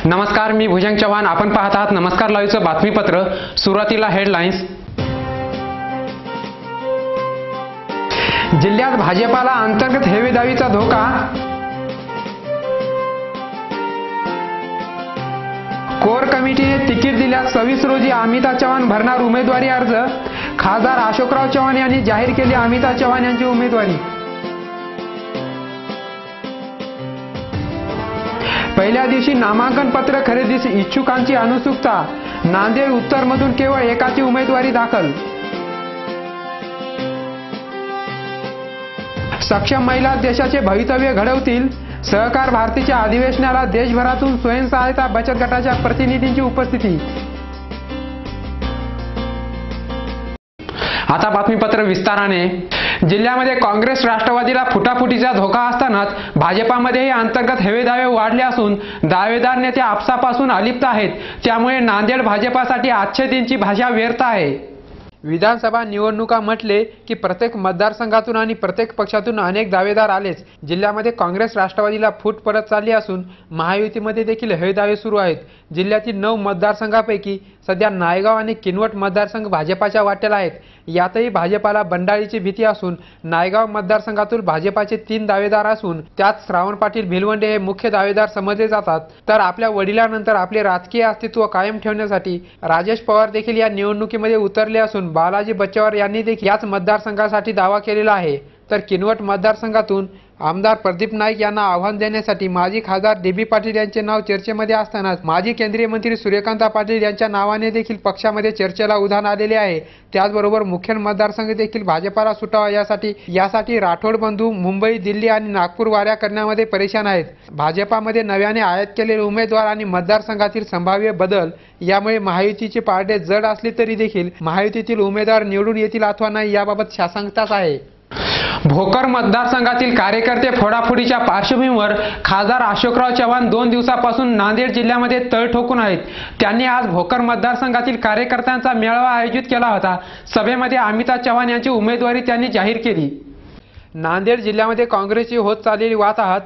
नमस्कार, मी भुजंग चव्हाण. आपण पाहत आहात नमस्कार लाईव्हचं बातमीपत्र. सुरुवातीला हेडलाईन्स. जिल्ह्यात भाजपाला अंतर्गत हेवेदावीचा धोका. कोर कमिटीने तिकीट दिल्यास 26 रोजी अमिता चव्हाण भरणार उमेदवारी अर्ज. खासदार अशोकराव चव्हाण यांनी जाहीर केली अमिता चव्हाण यांची उमेदवारी. पहिल्या दिवशी नामांकन पत्र खरेदीस इच्छुकांची अनुत्सुकता. नांदेड उत्तरमधून केवळ एकाची उमेदवारी दाखल. सक्षम महिला देशाचे भवितव्य घडवतील. सहकार भारतीच्या अधिवेशनाला देशभरातून स्वयंसहायता बचत गटाच्या प्रतिनिधींची उपस्थिती. आता बातमीपत्र विस्ताराने. जिल्ह्यामध्ये काँग्रेस राष्ट्रवादीला फुटाफुटीचा धोका असतानाच भाजपामध्येही अंतर्गत हेवेदावे वाढले असून दावेदार नेते आपसापासून अलिप्त आहेत. त्यामुळे नांदेड भाजपासाठी आजचे दिनची भाषा व्यर्थ आहे. विधानसभा निवडणुका म्हटले की प्रत्येक मतदारसंघातून आणि प्रत्येक पक्षातून अनेक दावेदार आलेच. जिल्ह्यामध्ये काँग्रेस राष्ट्रवादीला फूट पडत चालली असून महायुतीमध्ये देखील हेवेदावे सुरू आहेत. जिल्ह्यातील 9 मतदारसंघापैकी सध्या नायगाव आणि किनवट मतदारसंघ भाजपाच्या वाट्याला आहेत. यातही भाजपाला बंडाळीची भीती असून नायगाव मतदारसंघातून भाजपाचे 3 दावेदार असून त्यात श्रावण पाटील भिलवंडे हे मुख्य दावेदार समजले जातात. तर आपल्या वडिलांनंतर आपले राजकीय अस्तित्व कायम ठेवण्यासाठी राजेश पवार देखील या निवडणुकीमध्ये उतरले असून बालाजी बच्चेवार यांनी देखील याच मतदारसंघासाठी दावा केलेला आहे. तर किनवट मतदारसंघातून आमदार प्रदीप नाईक यांना आव्हान देण्यासाठी माजी खासदार डी.बी. पाटील यांचे नाव चर्चेमध्ये असतानाच माजी केंद्रीय मंत्री सूर्यकांत पाटील यांच्या नावाने देखील पक्षामध्ये चर्चेला उधाण आलेले आहे. त्याचबरोबर मुख्य मतदारसंघ देखील भाजपाला सुटावा यासाठी राठोड बंधू मुंबई, दिल्ली आणि नागपूर वाऱ्या करण्यामध्ये परेशान आहेत. भाजपामध्ये नव्याने आयात केलेले उमेदवार आणि मतदारसंघातील संभाव्य बदल यामुळे महायुतीचे पारडे जड असले तरी देखील महायुतीतील उमेदवार निवडून येतील अथवा नाही याबाबत साशंकताच आहे. भोकर मतदारसंघातील कार्यकर्ते फोडाफोडीच्या पार्श्वभूमीवर खासदार अशोकराव चव्हाण 2 दिवसापासून नांदेड जिल्ह्यामध्ये तळ ठोकून आहेत. त्यांनी आज भोकर मतदारसंघातील कार्यकर्त्यांचा मेळावा आयोजित केला होता. सभेमध्ये अमिता चव्हाण यांची उमेदवारी त्यांनी जाहीर केली. नांदेड जिल्ह्यामध्ये काँग्रेसची होत चाललेली वाताहत,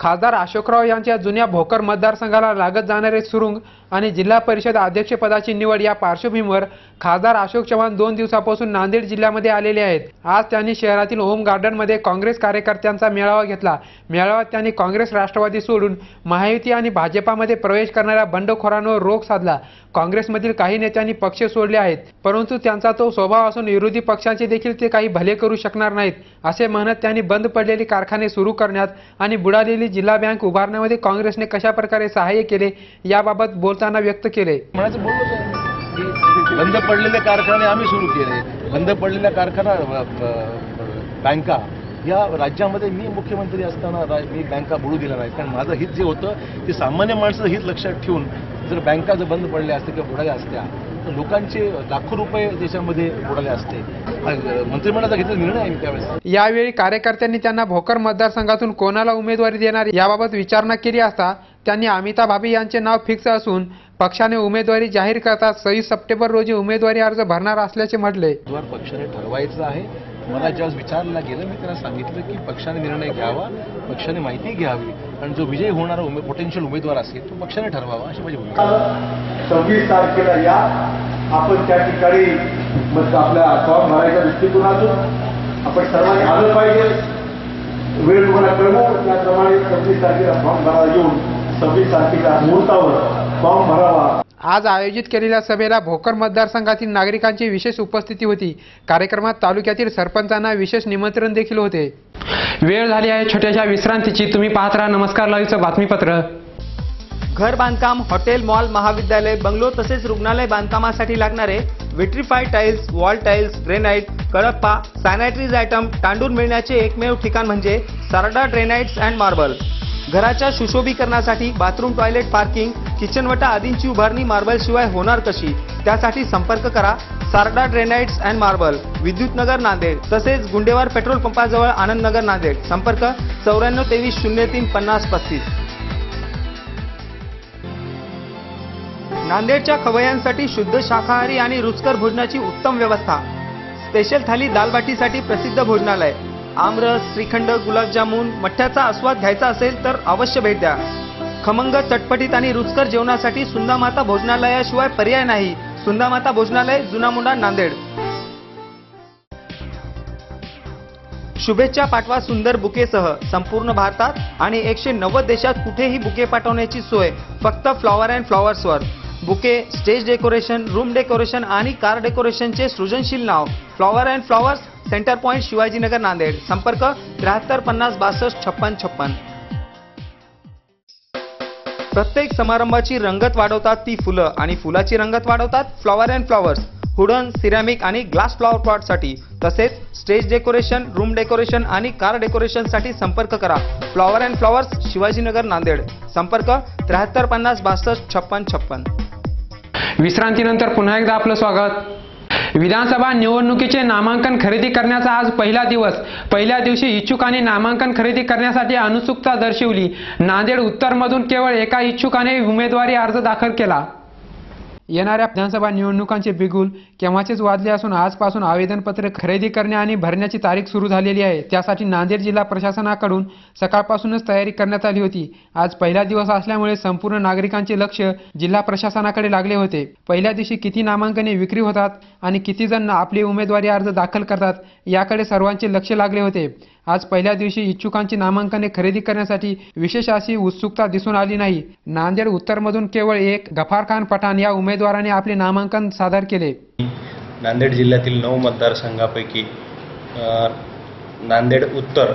खासदार अशोकराव यांच्या जुन्या भोकर मतदारसंघाला लागत जाणारे सुरुंग आणि जिल्हा परिषद अध्यक्षपदाची निवड या पार्श्वभूमीवर खासदार अशोक चव्हाण 2 दिवसापासून नांदेड जिल्ह्यामध्ये आलेले आहेत. आज त्यांनी शहरातील होम गार्डनमध्ये काँग्रेस कार्यकर्त्यांचा मेळावा घेतला. मेळाव्यात त्यांनी काँग्रेस राष्ट्रवादी सोडून महायुती आणि भाजपामध्ये प्रवेश करणाऱ्या बंडखोरांवर रोख साधला. काँग्रेसमधील काही नेत्यांनी पक्ष सोडले आहेत, परंतु त्यांचा तो स्वभाव असून विरोधी पक्षांचे देखील ते काही भले करू शकणार नाहीत असे म्हणत त्यांनी बंद पडलेली कारखाने सुरू करण्यात आणि बुडालेली जिल्हा बँक उभारण्यामध्ये काँग्रेसने कशा प्रकारे सहाय्य केले याबाबत बोलताना व्यक्त केले. बंद पडलेले कारखाने आम्ही सुरू केले. बंद पडलेल्या कारखाना बँका या राज्यामध्ये मी मुख्यमंत्री असताना मी बँका बुडू दिल्या नाहीत. कारण माझं हित जे होतं ते सामान्य माणसाचं हित लक्षात ठेवून जर बँका जर बंद पडल्या असत्या किंवा बुडाल्या असत्या तर लोकांचे लाखो रुपये देशामध्ये बुडाले असते. मंत्रिमंडळाचा घेतलेला निर्णय आहे त्यावेळेस. यावेळी कार्यकर्त्यांनी त्यांना भोकर मतदारसंघातून कोणाला उमेदवारी देणार याबाबत विचारणा केली असता त्यांनी अमिता भाभी यांचे नाव फिक्स असून पक्षाने उमेदवारी जाहीर करता 26 सप्टेंबर रोजी उमेदवारी अर्ज भरणार असल्याचे म्हटले. पक्षाने ठरवायचं आहे. मला ज्यावेळेस विचारला गेलं मी त्यांना सांगितलं की पक्षाने निर्णय घ्यावा, पक्षाने माहिती घ्यावी आणि जो विजय होणारा पोटेन्शियल उमेदवार असेल तो पक्षाने ठरवावा अशी माझी भूमिका. 26 तारखेला या आपण त्या ठिकाणी आपल्या फॉर्म भरायच्या दृष्टिकोनातून आपण सर्वांनी आलं पाहिजे. वेळ तुम्हाला कळवू त्याप्रमाणे 26 तारखेला फॉर्म भरायला येऊन 26 तारखेच्या मुहूर्तावर फॉर्म भरावा. आज आयोजित केलेल्या सभेला भोकर मतदारसंघातील नागरिकांची विशेष उपस्थिती होती. कार्यक्रमात तालुक्यातील सरपंचांना विशेष निमंत्रण देखील होते. वेळ झाली आहे छोट्याशा विश्रांतीची. तुम्ही पाहत राहा नमस्कार लाईव्हचं बातमीपत्र. घर बांधकाम, हॉटेल, मॉल, महाविद्यालय, बंगलो तसेच रुग्णालय बांधकामासाठी लागणारे vitrified tiles, wall tiles, granite, Kadappa, sanitaries item तांडून मिळण्याचे एकमेव ठिकाण म्हणजे सारडा ग्रेनाइट्स अँड मार्बल. घराच्या सुशोभीकरणासाठी बाथरूम, टॉयलेट, पार्किंग, किचनवटा आदींची उभारणी मार्बल शिवाय होणार कशी? त्यासाठी संपर्क करा Sarda granites and marble, Vidyutnagar Nanded, तसेच गुंडेवार पेट्रोल पंपाजवळ आनंदनगर नांदेड. संपर्क 94 23 03 50 35. नांदेडच्या खवय्यांसाठी शुद्ध शाकाहारी आणि रुचकर भोजनाची उत्तम व्यवस्था. स्पेशल थाली दालबाटीसाठी प्रसिद्ध भोजनालय. आमरस, श्रीखंड, गुलाबजामुन, मठ्ठ्याचा आस्वाद घ्यायचा असेल तर अवश्य भेट द्या. खमंग, चटपटीत आणि रुचकर जेवणासाठी सुंदामाता भोजनालयाशिवाय पर्याय नाही. सुंदामाता भोजनालय, जुना मोंढा, नांदेड. शुभेच्छा पाठवा सुंदर बुकेसह. संपूर्ण भारतात आणि 190 देशात कुठेही बुके पाठवण्याची सोय फक्त फ्लॉवर अँड फ्लॉवर्सवर. Bouquet, stage decoration, room decoration आणि कार डेकोरेशनचे सृजनशील नाव flower and flowers, centre point, Shivajinagar, Nanded. संपर्क 73 50 62 56 56. प्रत्येक समारंभाची रंगत वाढवतात ती फुलं आणि फुलाची रंगत वाढवतात flower and flowers. Wooden, ceramic आणि ग्लास फ्लॉवर पॉटसाठी तसेच स्टेज डेकोरेशन, रूम डेकोरेशन आणि कार डेकोरेशनसाठी संपर्क करा. Flower and flowers, Shivajinagar, Nanded. संपर्क 73 50 62 56 56. विश्रांतीनंतर पुन्हा एकदा आपलं स्वागत. विधानसभा निवडणुकीचे नामांकन खरेदी करण्याचा आज पहिला दिवस. पहिल्या दिवशी इच्छुकांनी नामांकन खरेदी करण्यासाठी उत्सुकता दर्शवली. नांदेड उत्तरमधून केवळ एका इच्छुकाने उमेदवारी अर्ज दाखल केला. येणाऱ्या विधानसभा निवडणुकांचे बिगुल केव्हाचेच वाजले असून आजपासून आवेदनपत्र खरेदी करणे आणि भरण्याची तारीख सुरू झालेली आहे. त्यासाठी नांदेड जिल्हा प्रशासनाकडून सकाळपासूनच तयारी करण्यात आली होती. आज पहिला दिवस असल्यामुळे संपूर्ण नागरिकांचे लक्ष जिल्हा प्रशासनाकडे लागले होते. पहिल्या दिवशी किती नामांकने विक्री होतात आणि किती जण आपले उमेदवारी अर्ज दाखल करतात याकडे सर्वांचे लक्ष लागले होते. आज पहिल्या दिवशी इच्छुकांची नामांकने खरेदी करण्यासाठी विशेष अशी उत्सुकता दिसून आली नाही. नांदेड उत्तरमधून केवळ एक गफारखान पठाण या उमेदवाराने आपले नामांकन सादर केले. नांदेड जिल्ह्यातील 9 मतदारसंघापैकी नांदेड उत्तर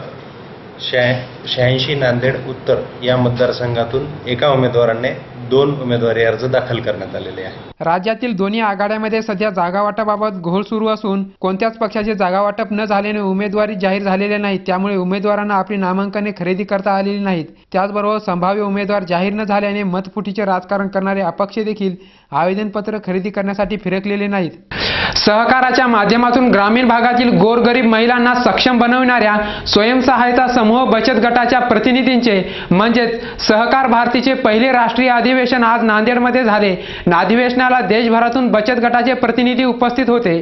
86 नांदेड उत्तर या मतदारसंघातून एका उमेदवाराने 2 उमेदवारी अर्ज दाखल करण्यात आलेले आहे. राज्यातील दोन्ही आघाड्यांमध्ये सध्या जागा वाटपाबाबत घोळ सुरू असून कोणत्याच पक्षाचे जागा वाटप न झाल्याने उमेदवारी जाहीर झालेल्या नाहीत. त्यामुळे उमेदवारांना आपली नामांकने खरेदी करता आलेली नाहीत. त्याचबरोबर संभाव्य उमेदवार जाहीर न झाल्याने मतफुटीचे राजकारण करणारे अपक्ष देखील आवेदनपत्र खरेदी करण्यासाठी फिरकलेले नाहीत. सहकाराच्या माध्यमातून ग्रामीण भागातील गोरगरीब महिलांना सक्षम बनविणाऱ्या स्वयंसहायता समूह बचत गटाच्या प्रतिनिधींचे म्हणजेच सहकार भारतीचे पहिले राष्ट्रीय अधिवेशन आज नांदेडमध्ये झाले. अधिवेशनाला देशभरातून बचत गटाचे प्रतिनिधी उपस्थित होते.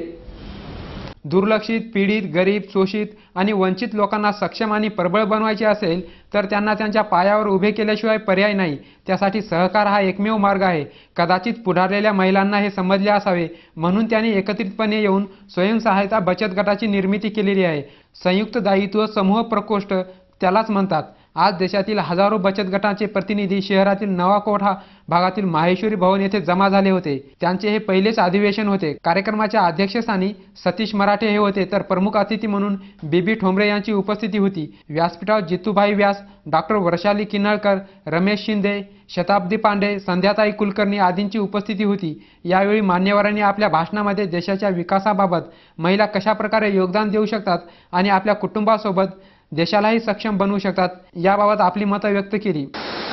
दुर्लक्षित, पीडित, गरीब, शोषित आणि वंचित लोकांना सक्षम आणि प्रबळ बनवायचे असेल तर त्यांना त्यांच्या पायावर उभे केल्याशिवाय पर्याय नाही. त्यासाठी सहकार हा एकमेव मार्ग आहे. कदाचित पुढारलेल्या महिलांना हे समजले असावे म्हणून त्यांनी एकत्रितपणे येऊन स्वयंसहायता बचत गटाची निर्मिती केलेली आहे. संयुक्त दायित्व समूह प्रकोष्ठ त्यालाच म्हणतात. आज देशातील हजारो बचत गटांचे प्रतिनिधी शहरातील नवाकोठा भागातील माहेश्वरी भवन येथे जमा झाले होते. त्यांचे हे पहिलेच अधिवेशन होते. कार्यक्रमाच्या अध्यक्षस्थानी सतीश मराठे हे होते तर प्रमुख अतिथी म्हणून बीबी ठोंबरे यांची उपस्थिती होती. व्यासपीठावर जितूभाई व्यास, डॉक्टर वर्षाली किन्नळकर, रमेश शिंदे, शताब्दी पांडे, संध्याताई कुलकर्णी आदींची उपस्थिती होती. यावेळी मान्यवरांनी आपल्या भाषणामध्ये देशाच्या विकासाबाबत महिला कशाप्रकारे योगदान देऊ शकतात आणि आपल्या कुटुंबासोबत देशालाही सक्षम बनवू शकतात याबाबत आपली मतं व्यक्त केली.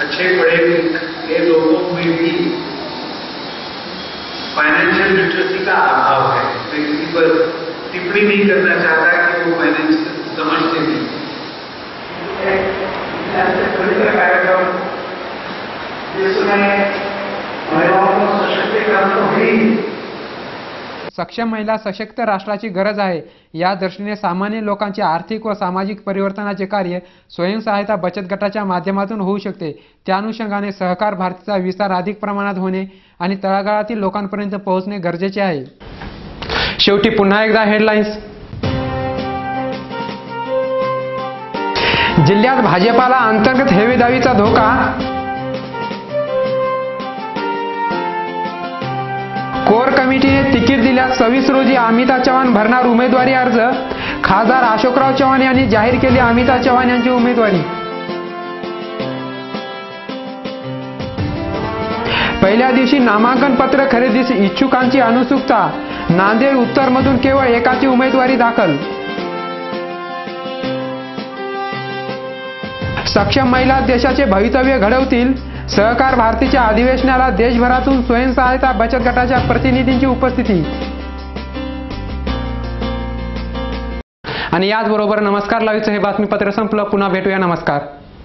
अच्छे पढ़े लिखे लोगों में भी फाइनेंशियल लिटरेसी का अभाव है. मैं किसी पर टिप्पणी नहीं करना चाहता कि वो फाइनेंस समझते नहीं. कार्यक्रम जिसमें महिलाओं को सशक्तिकरण तो हुई. सक्षम महिला सशक्त राष्ट्राची गरज आहे. या दृष्टीने सामान्य लोकांचे आर्थिक व सामाजिक परिवर्तनाचे कार्य स्वयंसहायता बचत गटाच्या माध्यमातून होऊ शकते. त्या अनुषंगाने सहकार भारतीचा विस्तार अधिक प्रमाणात होणे आणि तळागाळातील लोकांपर्यंत पोहोचणे गरजेचे आहे. शेवटी पुन्हा एकदा हेडलाईन्स. जिल्ह्यात भाजपाला अंतर्गत हेवेदावीचा धोका. कोर कमिटीने तिकीट दिल्यास 26 रोजी अमिता चव्हाण भरणार उमेदवारी अर्ज. खासदार अशोकराव चव्हाण यांनी जाहीर केली अमिता चव्हाण यांची उमेदवारी. पहिल्या दिवशी नामांकन पत्र खरेदीस इच्छुकांची उत्सुकता. नांदेड उत्तरमधून केवळ एकाची उमेदवारी दाखल. सक्षम महिला देशाचे भवितव्य घडवतील. सहकार भारतीच्या अधिवेशनाला देशभरातून स्वयंसहायता बचत गटाच्या प्रतिनिधींची उपस्थिती. आणि याचबरोबर नमस्कार लाईव्हचं हे बातमीपत्र संपलं. पुन्हा भेटूया. नमस्कार.